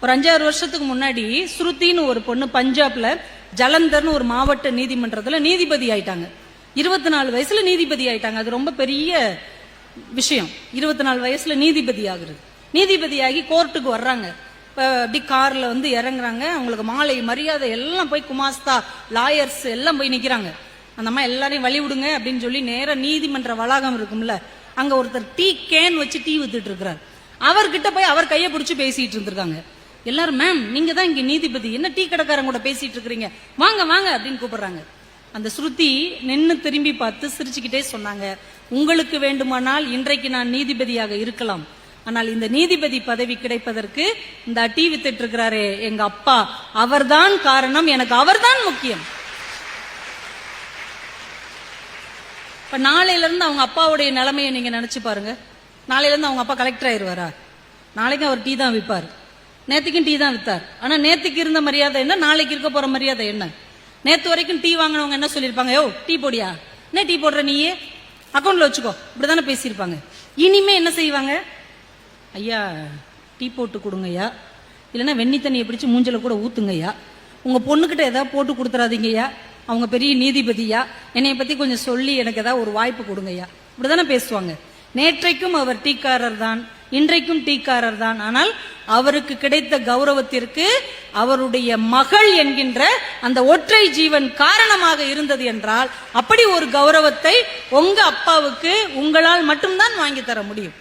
ஒரு 5-6 வருஷத்துக்கு முன்னாடி ஸ்ருதின்னு ஒரு பொண்ணு பஞ்சாப்ல ஜலந்தர்னு ஒரு மாவட்ட நீதிமன்றத்துல நீதிபதி ஆயிட்டாங்க. 24 வயசுல நீதிபதி ஆயிட்டாங்க. அது ரொம்ப பெரிய விஷயம். 24 வயசுல நீதிபதி ஆகுறது. நீதிபதியாகி கோர்ட்டுக்கு வர்றாங்க. அப்படி கார்ல வந்து இறங்குறாங்க. அவங்களுக்கு மாலை மரியாதை எல்லாம் போய் குமாஸ்தா லாயர்ஸ் எல்லாம் போய் நிக்கிறாங்க. அந்த அம்மா எல்லாரையும் வழி விடுங்க அப்படின்னு சொல்லி நேர நீதிமன்ற வளாகம் இருக்கும்ல, அங்க ஒருத்தர் டீ கேன் வச்சு டீ வித்துட்டு இருக்கிறார். அவர்கிட்ட போய் அவர் கையை பிடிச்சி பேசிட்டு இருந்திருக்காங்க. எல்லாரும், மேம் நீங்க தான் இங்க நீதிபதி, என்ன டீ கடைக்காரங்க கூட பேசிட்டு இருக்கிறீங்க, வாங்க வாங்க அப்படின்னு கூப்பிடுறாங்க. அந்த ஸ்ருதி நின்னு திரும்பி பார்த்து சிரிச்சுக்கிட்டே சொன்னாங்க, உங்களுக்கு வேண்டுமானால் இன்றைக்கு நான் நீதிபதியாக இருக்கலாம், ஆனால் இந்த நீதிபதி பதவி கிடைப்பதற்கு இந்த டீ வித்துட்டு இருக்கிறாரே எங்க அப்பா, அவர்தான் காரணம், எனக்கு அவர்தான் முக்கியம். இப்ப நாளையில இருந்து அவங்க அப்பாவுடைய நிலைமையை நீங்க நினைச்சு பாருங்க. நாளையில இருந்து அவங்க அப்பா கலெக்டர் ஆயிடுவாரா? நாளைக்கு அவர் டீ தான் விற்பார், நேத்துக்கும் டீ தான் வித்தார். ஆனா நேத்துக்கு இருந்த மரியாதை என்ன, நாளைக்கு இருக்க போற மரியாதை என்ன? நேத்து வரைக்கும் டீ வாங்கினவங்க என்ன சொல்லிருப்பாங்க, யோ டீ போடியா, என்ன டீ போடுற நீயே, அக்கௌண்ட்ல வச்சுக்கோ, இப்படிதானே பேசியிருப்பாங்க. இனிமே என்ன செய்வாங்க, ஐயா டீ போட்டு கொடுங்கய்யா, இல்லைன்னா வெண்ணி தண்ணியை பிடிச்சு மூஞ்சல கூட ஊத்துங்கய்யா, உங்க பொண்ணுகிட்ட ஏதாவது போட்டு கொடுத்துறாதீங்கய்யா, அவங்க பெரிய நீதிபதியா, என்னைய பத்தி கொஞ்சம் சொல்லி எனக்கு ஏதாவது ஒரு வாய்ப்பு கொடுங்கய்யா, இப்படிதானே பேசுவாங்க. நேற்றைக்கும் அவர் டீக்காரர் தான், இன்றைக்கும் டீக்காரர் தான். ஆனால் அவருக்கு கிடைத்த கௌரவத்திற்கு அவருடைய மகள் என்கின்ற அந்த ஒற்றை ஜீவன் காரணமாக இருந்தது என்றால், அப்படி ஒரு கௌரவத்தை உங்க அப்பாவுக்கு உங்களால் மட்டும்தான் வாங்கி தர முடியும்.